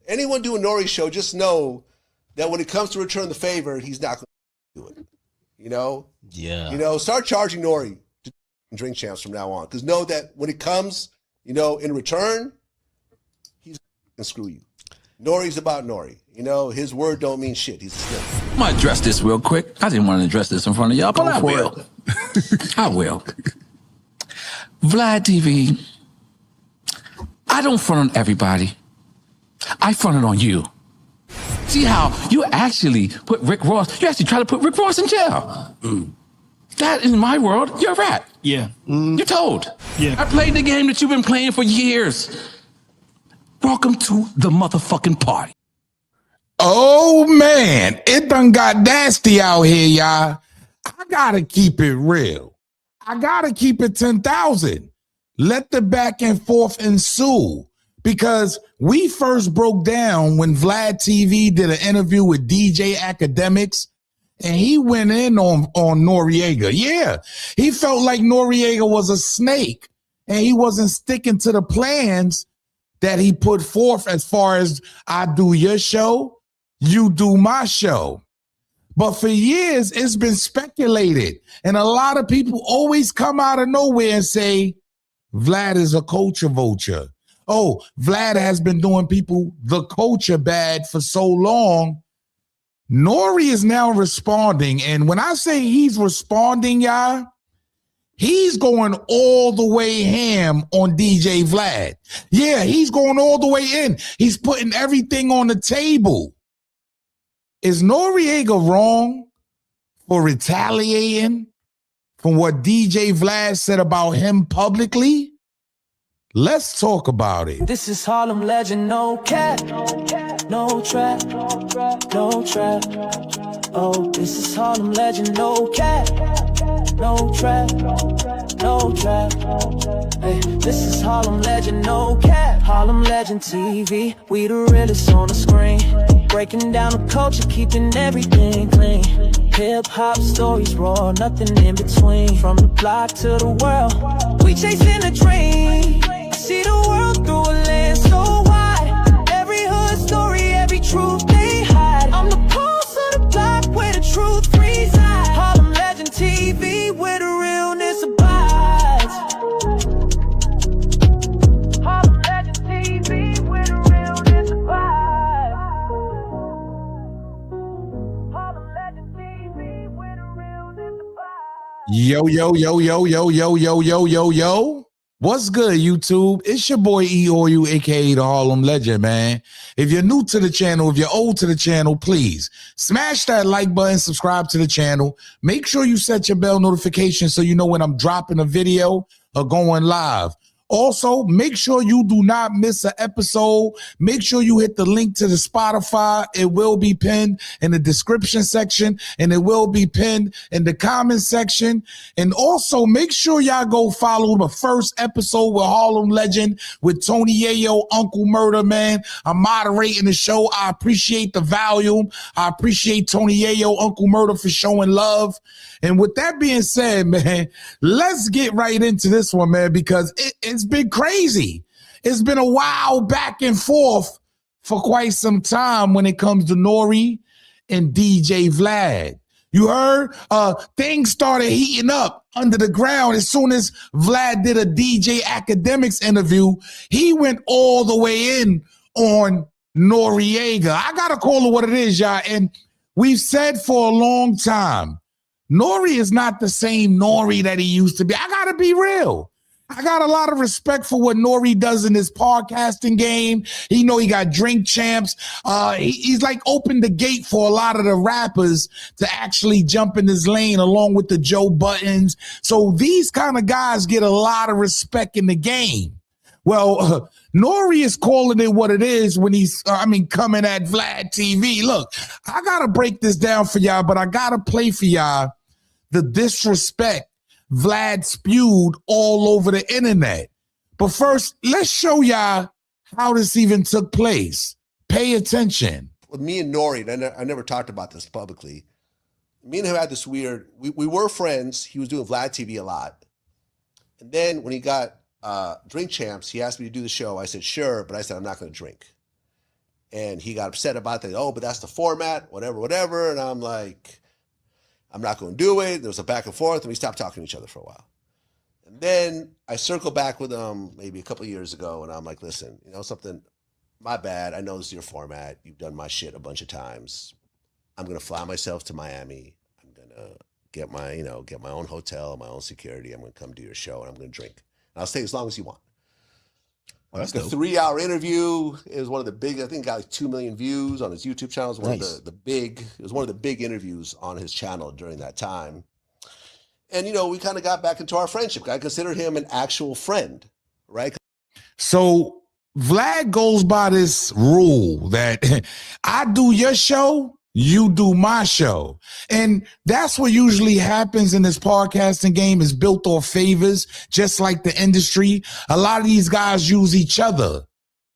anyone doing Nori's show, just know that when it comes to return the favor, he's not going to do it. You know? Yeah. You know, start charging Nori to drink champs from now on. Because know that when it comes, you know, in return, he's going to screw you. Nori's about Nori. You know, his word don't mean shit. He's a snitch. I'm going to address this real quick. I didn't want to address this in front of y'all, but I will. I will. VladTV, I don't front on everybody. I fronted on you. See how you actually put Rick Ross, you actually try to put Rick Ross in jail. That, in my world, you're a rat. Yeah. You're told. Yeah. I played the game that you've been playing for years. Welcome to the motherfucking party. Oh, man. It done got nasty out here, y'all. I gotta keep it real. I gotta keep it 10,000. Let the back and forth ensue. Because we first broke down when VladTV did an interview with DJ Akademiks, and he went in on Noreaga. Yeah, he felt like Noreaga was a snake, and he wasn't sticking to the plans that he put forth as far as I do your show, you do my show. But for years, it's been speculated, and a lot of people always come out of nowhere and say, Vlad is a culture vulture. Oh, Vlad has been doing people the culture bad for so long. Nori is now responding. And when I say he's responding, y'all, he's going all the way ham on DJ Vlad. Yeah, he's going all the way in. He's putting everything on the table. Is Noreaga wrong for retaliating from what DJ Vlad said about him publicly? Let's talk about it. This is Harlem legend, no cap, no trap, no trap. Oh, this is Harlem legend, no cap, no trap, no trap. Hey, this is Harlem legend, no cap. Harlem legend TV, we the realest on the screen. Breaking down the culture, keeping everything clean. Hip-hop stories raw, nothing in between. From the block to the world, we chasing a dream. See the world through a lens so wide. Every hood story, every truth they hide. I'm the pulse of the block where the truth resides. Harlem Legend TV where the realness abides. Harlem Legend TV where the realness abides. Harlem Legend TV where the realness abides. Yo, yo, yo, yo, yo, yo, yo, yo, yo, yo. What's good, YouTube? It's your boy E-Oil, aka the Harlem Legend, man. If you're new to the channel, if you're old to the channel, please smash that like button, subscribe to the channel. Make sure you set your bell notification so you know when I'm dropping a video or going live. Also, make sure you do not miss an episode. Make sure you hit the link to the Spotify. It will be pinned in the description section, and it will be pinned in the comment section. And also, make sure y'all go follow the first episode with Harlem Legend with Tony Yayo, Uncle Murder, man. I'm moderating the show. I appreciate the volume. I appreciate Tony Yayo, Uncle Murder for showing love. And with that being said, man, let's get right into this one, man, because it's been crazy. It's been a while back and forth for quite some time when it comes to Nori and DJ Vlad. You heard? Things started heating up under the ground as soon as Vlad did a DJ Akademiks interview. He went all the way in on Noreaga. I got to call it what it is, y'all. And we've said for a long time, Nori is not the same Nori that he used to be. I got to be real. I got a lot of respect for what Nori does in his podcasting game. He got drink champs. He's like opened the gate for a lot of the rappers to actually jump in his lane along with the Joe Buttons. So these kind of guys get a lot of respect in the game. Well, Nori is calling it what it is when he's, coming at VladTV. Look, I got to break this down for y'all, but I got to play for y'all the disrespect Vlad spewed all over the internet. But first, let's show y'all how this even took place. Pay attention. With me and Nori, I never talked about this publicly. Me and him had this weird, we were friends. He was doing VladTV a lot. And then when he got Drink Champs, he asked me to do the show. I said, sure, but I said, I'm not going to drink. And he got upset about that. Oh, but that's the format, whatever. And I'm like, I'm not going to do it. There was a back and forth, and we stopped talking to each other for a while. And then I circled back with him maybe a couple of years ago, and I'm like, listen, you know something? My bad. I know this is your format. You've done my shit a bunch of times. I'm going to fly myself to Miami. I'm going to get my own hotel, my own security. I'm going to come do your show, and I'm going to drink. And I'll stay as long as you want. Oh, that's the 3-hour interview. It was one of the big, I think got like 2 million views on his YouTube channel. It was one of the big interviews on his channel during that time. And, you know, we kind of got back into our friendship. I considered him an actual friend, right? So Vlad goes by this rule that I do your show, you do my show. And that's what usually happens in this podcasting game, is built off favors, just like the industry. A lot of these guys use each other.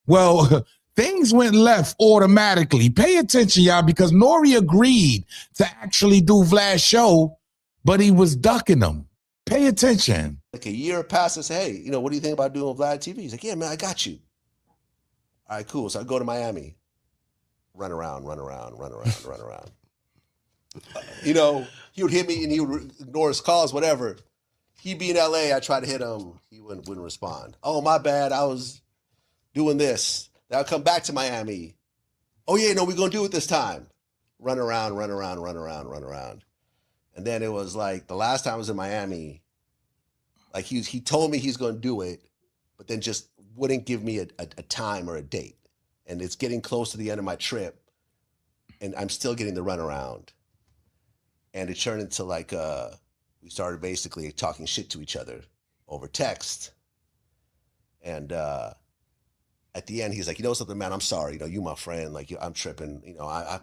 Well, things went left automatically. Pay attention, y'all, because Nori agreed to actually do Vlad's show, but he was ducking them. Pay attention. Like a year passed, I said, hey, you know, what do you think about doing VladTV? He's like, yeah, man, I got you. All right, cool. So I go to Miami. Run around. You know, he would hit me and he would ignore his calls, whatever. He'd be in LA, I try to hit him, he wouldn't respond. Oh, my bad, I was doing this. Then I'll come back to Miami. Oh yeah, no, we're gonna do it this time. Run around. And then it was like, the last time I was in Miami, like he told me he's gonna do it, but then just wouldn't give me a time or a date. And it's getting close to the end of my trip, and I'm still getting the runaround. And it turned into like, we started basically talking shit to each other over text. And at the end, he's like, you know something, man, I'm sorry. You know, you my friend, like I'm tripping. You know,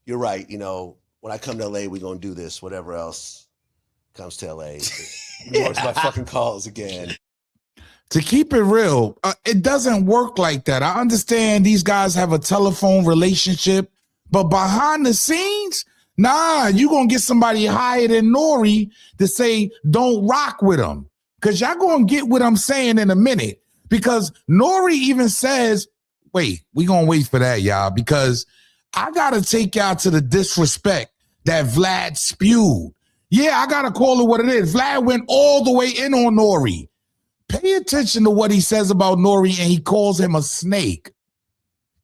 you're right. You know, when I come to LA, we're going to do this, whatever else comes to LA. Ignores my fucking calls again. To keep it real, it doesn't work like that. I understand these guys have a telephone relationship, but behind the scenes, nah, you gonna get somebody higher than Nori to say, don't rock with him. Because y'all gonna get what I'm saying in a minute. Because Nori even says, wait, we gonna wait for that, y'all, because I gotta take y'all to the disrespect that Vlad spewed. Yeah, I gotta call it what it is. Vlad went all the way in on Nori. Pay attention to what he says about Nori, and he calls him a snake.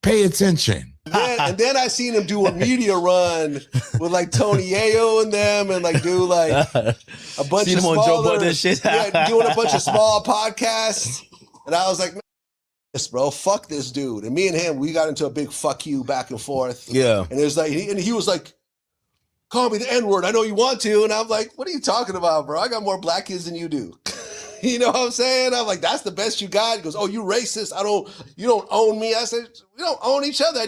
Pay attention. And then I seen him do a media run with like Tony Yayo and them, and like do like a bunch of smaller, shit. doing a bunch of small podcasts. And I was like, man, this bro, fuck this dude. And me and him, we got into a big fuck you back and forth. Yeah. And it was like, he was like, call me the N-word. I know you want to. And I'm like, what are you talking about, bro? I got more black kids than you do. You know what I'm saying? I'm like, that's the best you got. He goes, oh, you racist. You don't own me. I said, we don't own each other.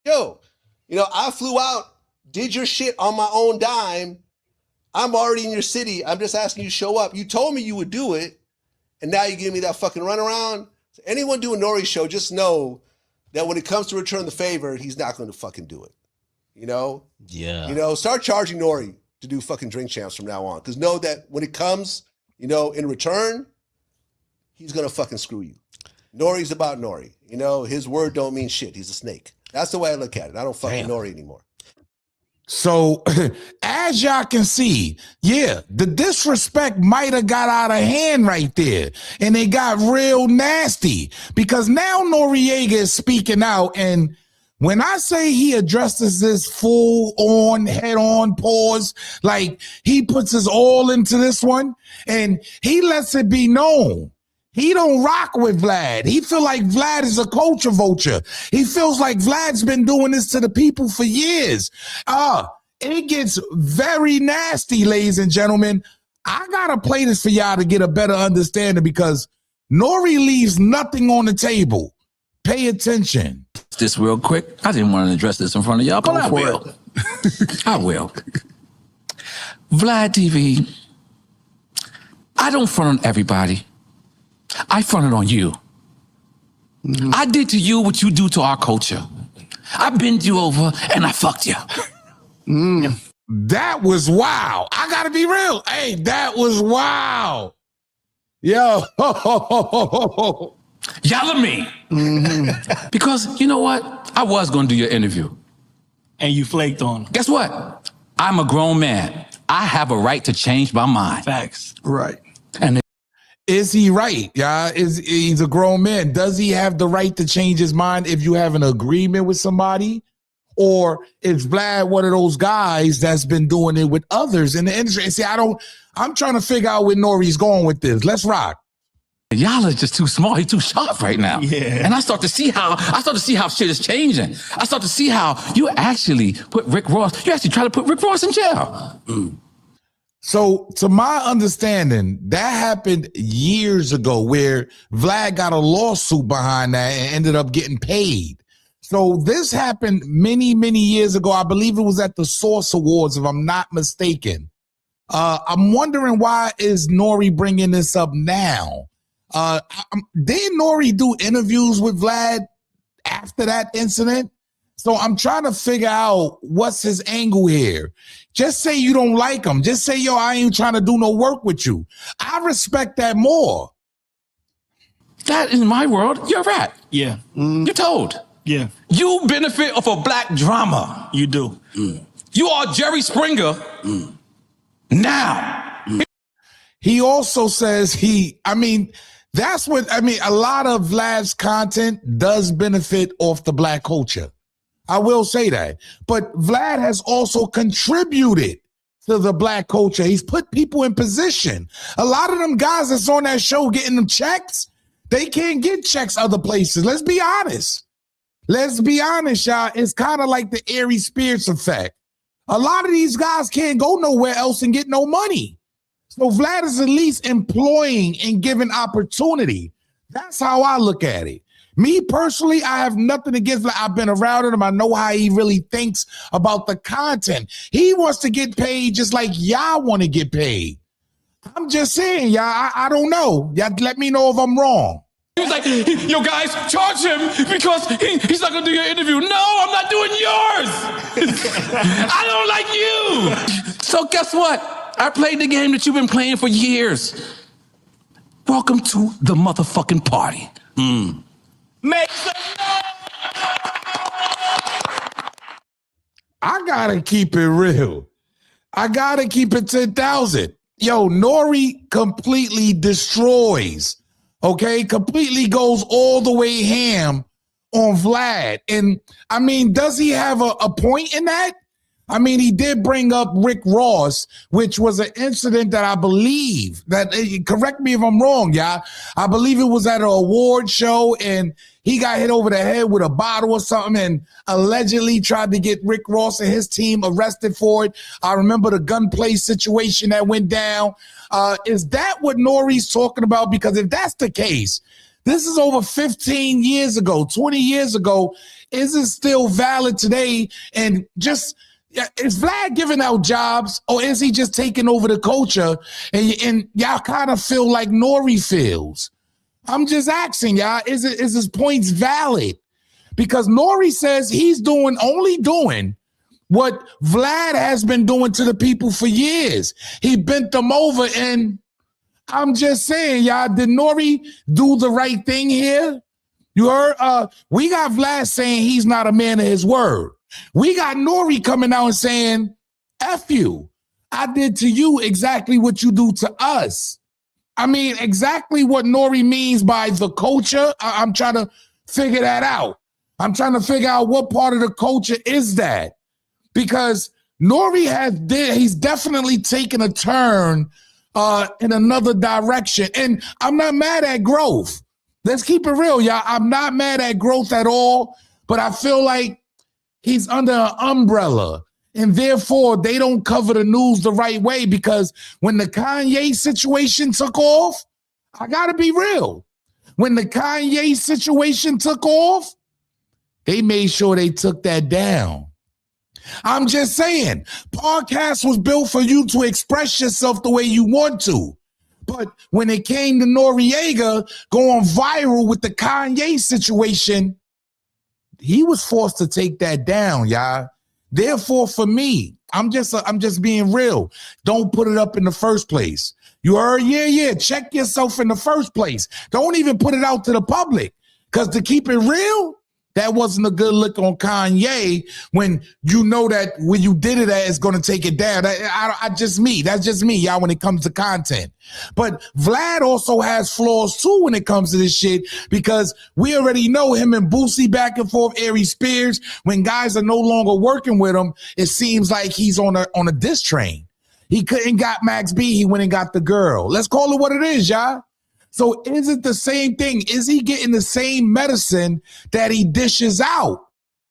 Yo, you know, I flew out, did your shit on my own dime. I'm already in your city. I'm just asking you to show up. You told me you would do it, and now you give me that fucking runaround. So anyone doing Nori's show, just know that when it comes to return the favor, he's not going to fucking do it. You know? Yeah. You know, start charging Nori to do fucking drink champs from now on. Because know that when it comes, you know, in return, he's going to fucking screw you. Nori's about Nori. You know, his word don't mean shit. He's a snake. That's the way I look at it. I don't fucking Nori anymore. So as y'all can see, yeah, the disrespect might have got out of hand right there. And it got real nasty because now Noriega is speaking out. And when I say he addresses this full on, head on, pause, like he puts his all into this one and he lets it be known. He don't rock with Vlad. He feel like Vlad is a culture vulture. He feels like Vlad's been doing this to the people for years. It gets very nasty, ladies and gentlemen. I gotta play this for y'all to get a better understanding because Nori leaves nothing on the table. Pay attention. This real quick. I didn't want to address this in front of y'all, but I will. I will. VladTV, I don't front on everybody. I fronted on you. Mm-hmm. I did to you what you do to our culture. I bent you over and I fucked you. Mm. That was wow. I gotta be real. Hey, that was wow. Yo. Yell at me. Because you know what? I was going to do your interview. And you flaked on him. Guess what? I'm a grown man. I have a right to change my mind. Facts. Right. And Is he right? Yeah, he's a grown man. Does he have the right to change his mind if you have an agreement with somebody? Or is Vlad one of those guys that's been doing it with others in the industry? And see, I'm trying to figure out where Nori's going with this. Let's rock. y'all are just too smart. He's too sharp right now. Yeah. And I start to see how shit is changing. I start to see how you actually put Rick Ross, you actually try to put Rick Ross in jail. So to my understanding, that happened years ago where Vlad got a lawsuit behind that and ended up getting paid. So this happened many, many years ago. I believe it was at the Source Awards, if I'm not mistaken. I'm wondering, why is Nori bringing this up now? Didn't Nori do interviews with Vlad after that incident? So I'm trying to figure out what's his angle here. Just say you don't like him. Just say, yo, I ain't trying to do no work with you. I respect that more. That in my world, you're a rat. Yeah. You're told. Yeah. You benefit off of black drama. You do. You are Jerry Springer now. He also says that's what, a lot of Vlad's content does benefit off the black culture. I will say that. But Vlad has also contributed to the black culture. He's put people in position. A lot of them guys that's on that show getting them checks, they can't get checks other places. Let's be honest. Let's be honest, y'all. It's kind of like the Airy Spears effect. A lot of these guys can't go nowhere else and get no money. So Vlad is at least employing and giving opportunity. That's how I look at it. Me personally, I have nothing against Vlad. I've been around him. I know how he really thinks about the content. He wants to get paid just like y'all want to get paid. I'm just saying, y'all, I don't know. Y'all let me know if I'm wrong. He was like, yo, guys, charge him because he's not going to do your interview. No, I'm not doing yours. I don't like you. So guess what? I played the game that you've been playing for years. Welcome to the motherfucking party. Make some noise! I gotta keep it real. I gotta keep it 10,000. Yo, Nori completely destroys. Okay, completely goes all the way ham on Vlad. And does he have a point in that? He did bring up Rick Ross, which was an incident that I believe correct me if I'm wrong, y'all. I believe it was at an award show and he got hit over the head with a bottle or something and allegedly tried to get Rick Ross and his team arrested for it. I remember the gunplay situation that went down. Is that what Nori's talking about? Because if that's the case, this is over 15 years ago, 20 years ago. Is it still valid today? And just, is Vlad giving out jobs or is he just taking over the culture? And y'all kind of feel like Nori feels. I'm just asking y'all, is his points valid? Because Nori says he's only doing what Vlad has been doing to the people for years. He bent them over, and I'm just saying, y'all, did Nori do the right thing here? You heard? We got Vlad saying he's not a man of his word. We got Nori coming out and saying, F you. I did to you exactly what you do to us. Exactly what Nori means by the culture, I'm trying to figure that out. I'm trying to figure out what part of the culture is that. Because Nori he's definitely taken a turn in another direction. And I'm not mad at growth. Let's keep it real, y'all. I'm not mad at growth at all, but I feel like he's under an umbrella. And therefore, they don't cover the news the right way, because when the Kanye situation took off, I got to be real. When the Kanye situation took off, they made sure they took that down. I'm just saying, podcast was built for you to express yourself the way you want to. But when it came to Noriega going viral with the Kanye situation, he was forced to take that down, y'all. Therefore, for me, I'm just being real. Don't put it up in the first place. You heard? Yeah. Check yourself in the first place. Don't even put it out to the public. Because to keep it real, that wasn't a good look on Kanye when you know that when you did it, it's going to take it down. That's just me, y'all, when it comes to content. But Vlad also has flaws too when it comes to this shit, because we already know him and Boosie back and forth, Aries Spears. When guys are no longer working with him, it seems like he's on a diss train. He couldn't got Max B, he went and got the girl. Let's call it what it is, y'all. So is it the same thing? Is he getting the same medicine that he dishes out?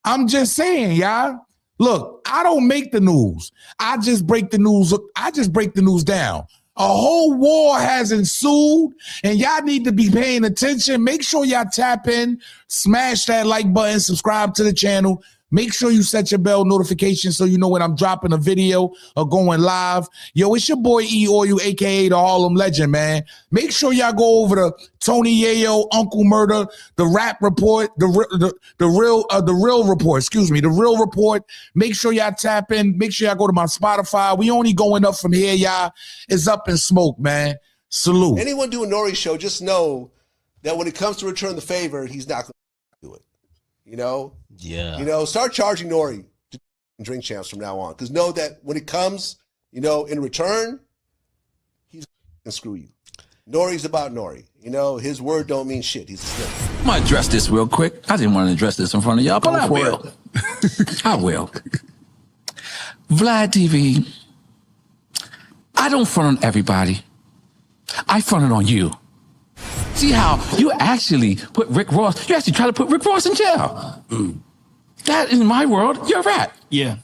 I'm just saying, y'all. Look, I don't make the news. I just break the news. I just break the news down. A whole war has ensued, and y'all need to be paying attention. Make sure y'all tap in, smash that like button, subscribe to the channel. Make sure you set your bell notification so you know when I'm dropping a video or going live. Yo, it's your boy E-Oil, aka the Harlem Legend, man. Make sure y'all go over to Tony Yayo, Uncle Murder, the Rap Report, the Real Report. Excuse me, the Real Report. Make sure y'all tap in. Make sure y'all go to my Spotify. We only going up from here, y'all. It's up in smoke, man. Salute. Anyone doing Nori's show, just know that when it comes to return the favor, he's not going to do it. You know? Yeah. You know, start charging Nori to drink champs from now on. Because know that when it comes, you know, in return, he's going to screw you. Nori's about Nori. You know, his word don't mean shit. He's a snitch. I'm gonna address this real quick. I didn't want to address this in front of y'all, but I will. I will. VladTV, I don't front on everybody. I fronted on you. See how you actually put Rick Ross, you actually try to put Rick Ross in jail. That, in my world, you're a rat. Yeah.